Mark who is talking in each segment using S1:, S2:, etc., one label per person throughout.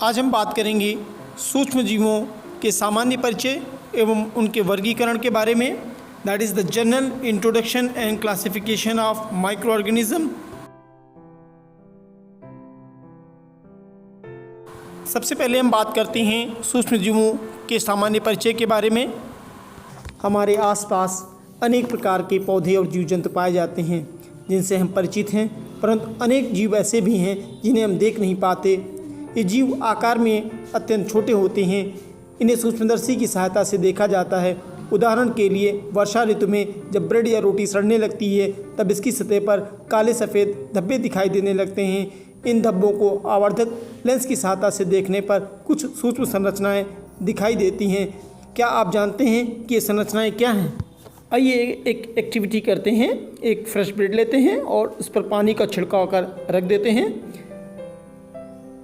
S1: आज हम बात करेंगे सूक्ष्म जीवों के सामान्य परिचय एवं उनके वर्गीकरण के बारे में। That is the general introduction and classification of micro organism. सबसे पहले हम बात करते हैं सूक्ष्म जीवों के सामान्य परिचय के बारे में। हमारे आसपास अनेक प्रकार के पौधे और जीव जंतु पाए जाते हैं जिनसे हम परिचित हैं, परंतु अनेक जीव ऐसे भी हैं जिन्हें हम देख नहीं पाते। ये जीव आकार में अत्यंत छोटे होते हैं। इन्हें सूक्ष्मदर्शी की सहायता से देखा जाता है। उदाहरण के लिए वर्षा ऋतु में जब ब्रेड या रोटी सड़ने लगती है तब इसकी सतह पर काले सफ़ेद धब्बे दिखाई देने लगते हैं। इन धब्बों को आवर्धक लेंस की सहायता से देखने पर कुछ सूक्ष्म संरचनाएं दिखाई देती हैं। क्या आप जानते हैं कि ये संरचनाएं क्या हैं? आइए एक एक्टिविटी करते हैं। एक फ्रेश ब्रेड लेते हैं और उस पर पानी का छिड़काव कर रख देते हैं।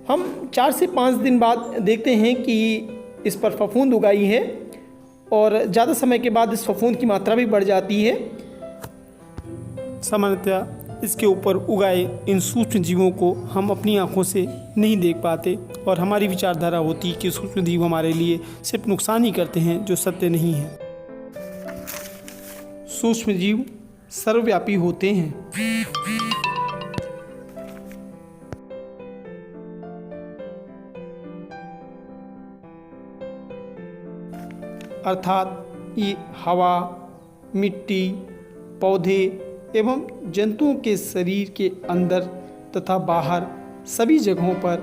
S1: हम 4 से 5 दिन बाद देखते हैं कि इस पर फफूंद उगाई है और ज़्यादा समय के बाद इस फफूंद की मात्रा भी बढ़ जाती है। सामान्यतः इसके ऊपर उगाए इन सूक्ष्म जीवों को हम अपनी आंखों से नहीं देख पाते और हमारी विचारधारा होती है कि सूक्ष्म जीव हमारे लिए सिर्फ नुकसान ही करते हैं, जो सत्य नहीं है। सूक्ष्म जीव सर्वव्यापी होते हैं। अर्थात ये हवा, मिट्टी, पौधे एवं जंतुओं के शरीर के अंदर तथा बाहर सभी जगहों पर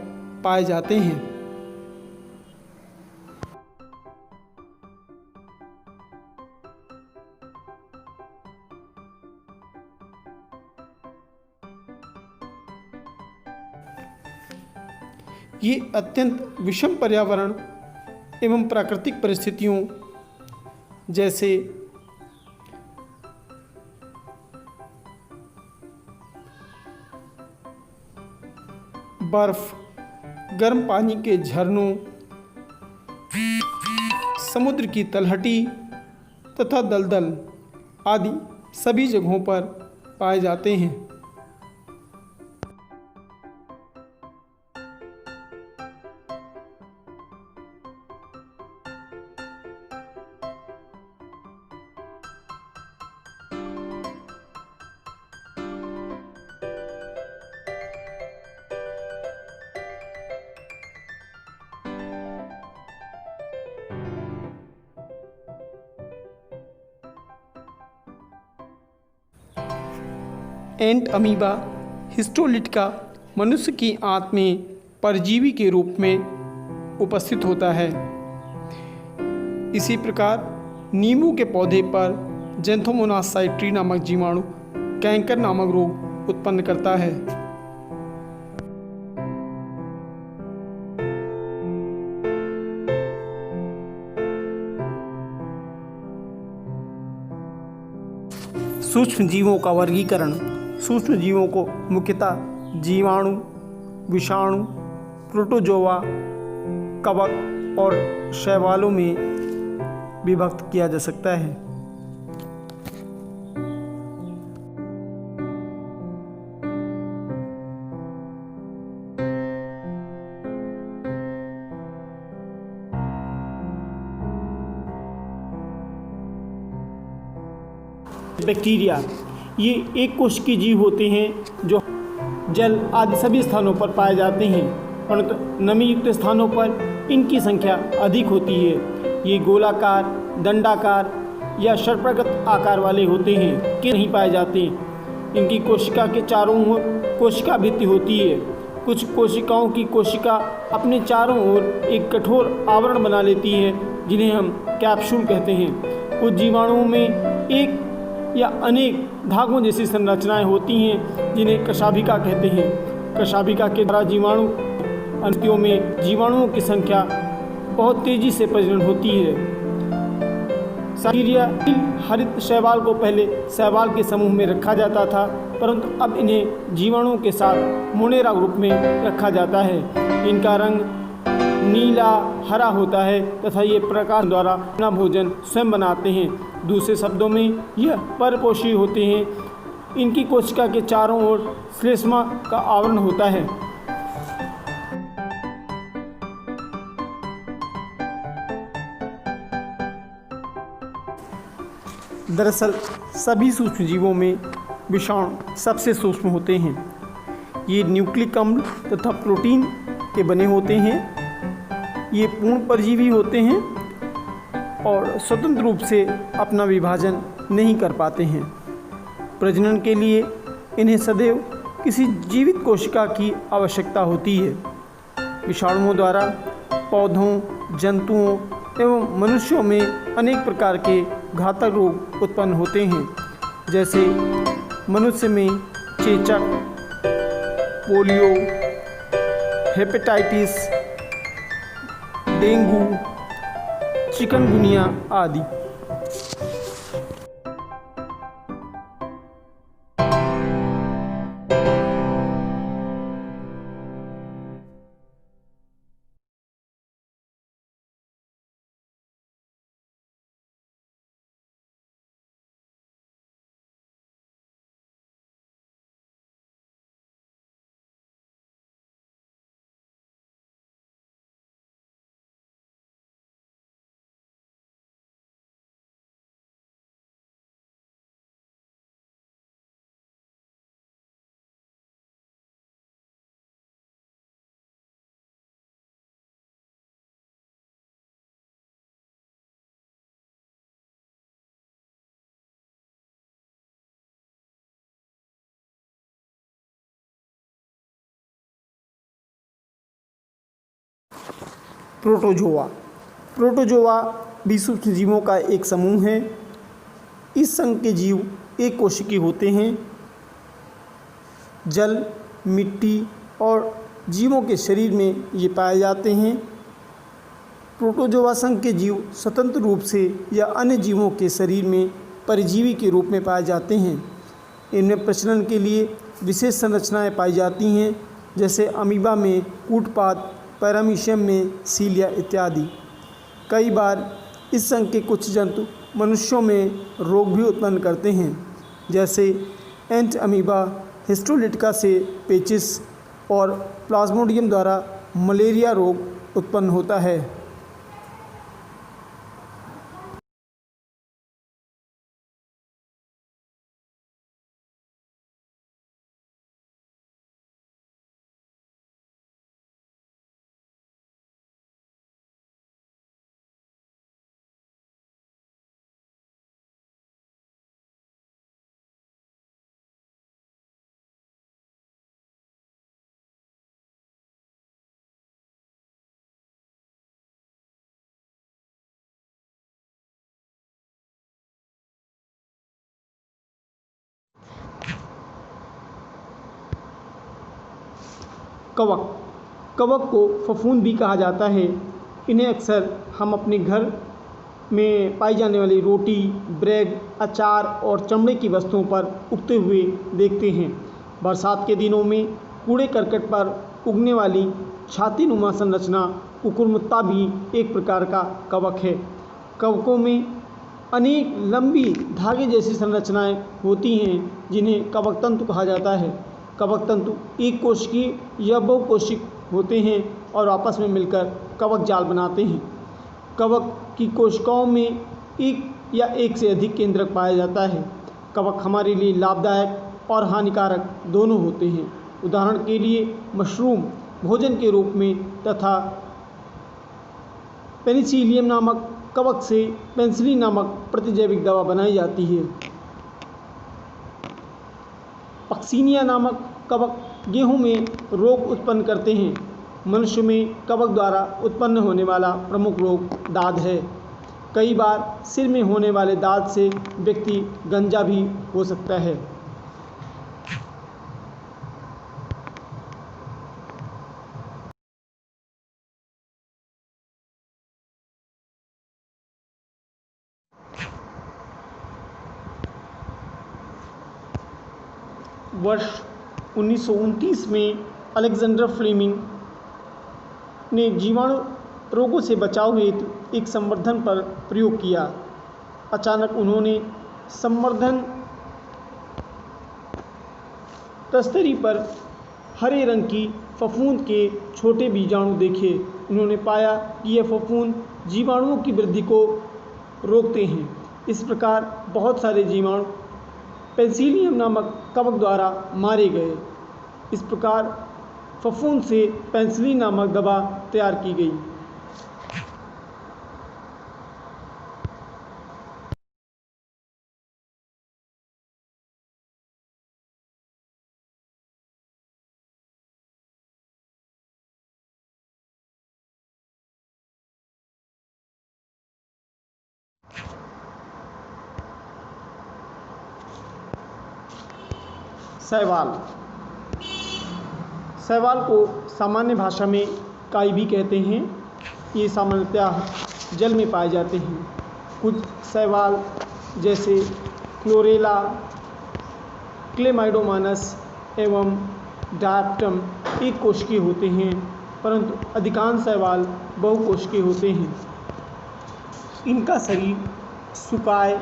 S1: पाए जाते हैं। ये अत्यंत विषम पर्यावरण एवं प्राकृतिक परिस्थितियों जैसे बर्फ, गर्म पानी के झरनों, समुद्र की तलहटी तथा दलदल आदि सभी जगहों पर पाए जाते हैं। एंट अमीबा हिस्टोलिटिका मनुष्य की आंत में परजीवी के रूप में उपस्थित होता है। इसी प्रकार नींबू के पौधे पर ज़ैंथोमोनास साइट्री नामक जीवाणु कैंकर नामक रोग उत्पन्न करता है। सूक्ष्म जीवों का वर्गीकरण। सूक्ष्म जीवों को मुख्यतः जीवाणु, विषाणु, प्रोटोजोआ, कवक और शैवालों में विभक्त किया जा सकता है। बैक्टीरिया ये एक कोशिकीय जीव होते हैं जो जल आदि सभी स्थानों पर पाए जाते हैं, परंतु नमी युक्त स्थानों पर इनकी संख्या अधिक होती है। ये गोलाकार, दंडाकार या सर्पाकार आकार वाले होते हैं कि नहीं पाए जाते। इनकी कोशिका के चारों ओर कोशिका भित्ति होती है। कुछ कोशिकाओं की कोशिका अपने चारों ओर एक कठोर आवरण बना लेती है जिन्हें हम कैप्सूल कहते हैं। कुछ जीवाणुओं में एक या अनेक धागों जैसी संरचनाएं होती हैं जिन्हें कशाभिका कहते हैं। कशाभिका के द्वारा जीवाणु अंत्यों में जीवाणुओं की संख्या बहुत तेजी से प्रजनन होती है। बैक्टीरिया हरित शैवाल को पहले शैवाल के समूह में रखा जाता था, परंतु अब इन्हें जीवाणुओं के साथ मोनेरा ग्रुप में रखा जाता है। इनका रंग नीला हरा होता है तथा ये प्रकाश द्वारा अपना भोजन स्वयं बनाते हैं। दूसरे शब्दों में यह परपोषी होते हैं। इनकी कोशिका के चारों ओर श्लेष्मा का आवरण होता है। दरअसल सभी सूक्ष्मजीवों में विषाणु सबसे सूक्ष्म होते हैं। ये न्यूक्लिक अम्ल तथा प्रोटीन के बने होते हैं। ये पूर्ण परजीवी होते हैं और स्वतंत्र रूप से अपना विभाजन नहीं कर पाते हैं। प्रजनन के लिए इन्हें सदैव किसी जीवित कोशिका की आवश्यकता होती है। विषाणुओं द्वारा पौधों, जंतुओं एवं मनुष्यों में अनेक प्रकार के घातक रोग उत्पन्न होते हैं, जैसे मनुष्य में चेचक, पोलियो, हेपेटाइटिस, डेंगू, चिकनगुनिया आदि। प्रोटोजोआ। प्रोटोजोआ भी सूक्ष्मजीवों का एक समूह है। इस संघ के जीव एक कोशिकी होते हैं। जल, मिट्टी और जीवों के शरीर में ये पाए जाते हैं। प्रोटोजोआ संघ के जीव स्वतंत्र रूप से या अन्य जीवों के शरीर में परजीवी के रूप में पाए जाते हैं। इनमें प्रजनन के लिए विशेष संरचनाएं पाई जाती हैं, जैसे अमीबा में कूटपाद, पैरामीशियम में सीलिया इत्यादि। कई बार इस संघ के कुछ जंतु मनुष्यों में रोग भी उत्पन्न करते हैं, जैसे एंट अमीबा हिस्टोलिटिका से पेचिस और प्लाज्मोडियम द्वारा मलेरिया रोग उत्पन्न होता है। कवक। कवक को फफूंद भी कहा जाता है। इन्हें अक्सर हम अपने घर में पाई जाने वाली रोटी, ब्रेड, अचार और चमड़े की वस्तुओं पर उगते हुए देखते हैं। बरसात के दिनों में कूड़े करकट पर उगने वाली छातीनुमा संरचना कुकुरमुत्ता भी एक प्रकार का कवक है। कवकों में अनेक लंबी धागे जैसी संरचनाएं होती हैं, जिन्हें कवक तंतु कहा जाता है। कवक तंतु एक कोशिकीय या बहुकोशिक होते हैं और आपस में मिलकर कवक जाल बनाते हैं। कवक की कोशिकाओं में एक या एक से अधिक केंद्रक पाया जाता है। कवक हमारे लिए लाभदायक और हानिकारक दोनों होते हैं। उदाहरण के लिए मशरूम भोजन के रूप में तथा पेनिसिलियम नामक कवक से पेनिसिलिन नामक प्रतिजैविक दवा बनाई जाती है। पक्सिनिया नामक कवक गेहूं में रोग उत्पन्न करते हैं। मनुष्य में कवक द्वारा उत्पन्न होने वाला प्रमुख रोग दाद है। कई बार सिर में होने वाले दाद से व्यक्ति गंजा भी हो सकता है। वर्ष 1929 में अलेक्जेंडर फ्लेमिंग ने जीवाणु रोगों से बचाव हेतु एक संवर्धन पर प्रयोग किया। अचानक उन्होंने संवर्धन तस्तरी पर हरे रंग की फफूंद के छोटे बीजाणु देखे। उन्होंने पाया कि यह फफूंद जीवाणुओं की वृद्धि को रोकते हैं। इस प्रकार बहुत सारे जीवाणु पेनिसिलियम नामक कवक द्वारा मारे गए। इस प्रकार फफूंद से पेनिसिलिन नामक दवा तैयार की गई। शैवाल। शैवाल को सामान्य भाषा में काई भी कहते हैं। ये सामान्यतः जल में पाए जाते हैं। कुछ शैवाल जैसे क्लोरेला, क्लेमाइडोमोनास एवं डायप्टम एक कोशिकीय होते हैं, परंतु अधिकांश शैवाल बहुकोशिकीय होते हैं। इनका शरीर सुकाय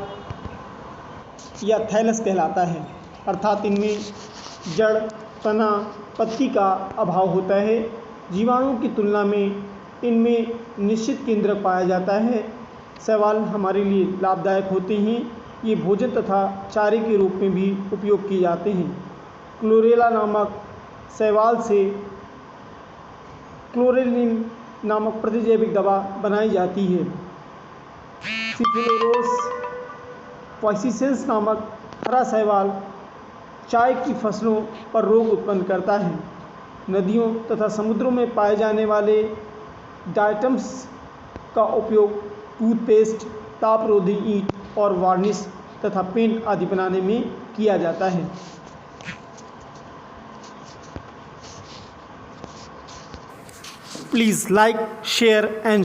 S1: या थैलस कहलाता है, अर्थात इनमें जड़, तना, पत्ती का अभाव होता है। जीवाणुओं की तुलना में इनमें निश्चित केंद्रक पाया जाता है। शैवाल हमारे लिए लाभदायक होते हैं। ये भोजन तथा चारे के रूप में भी उपयोग किए जाते हैं। क्लोरेला नामक शैवाल से क्लोरेलिन नामक प्रतिजैविक दवा बनाई जाती है। सिफिलोरोस पॉइसिसेंस नामक हरा शैवाल चाय की फसलों पर रोग उत्पन्न करता है। नदियों तथा समुद्रों में पाए जाने वाले डायटम्स का उपयोग टूथपेस्ट, तापरोधी ईंट और वार्निश तथा पेंट आदि बनाने में किया जाता है। Please like, share and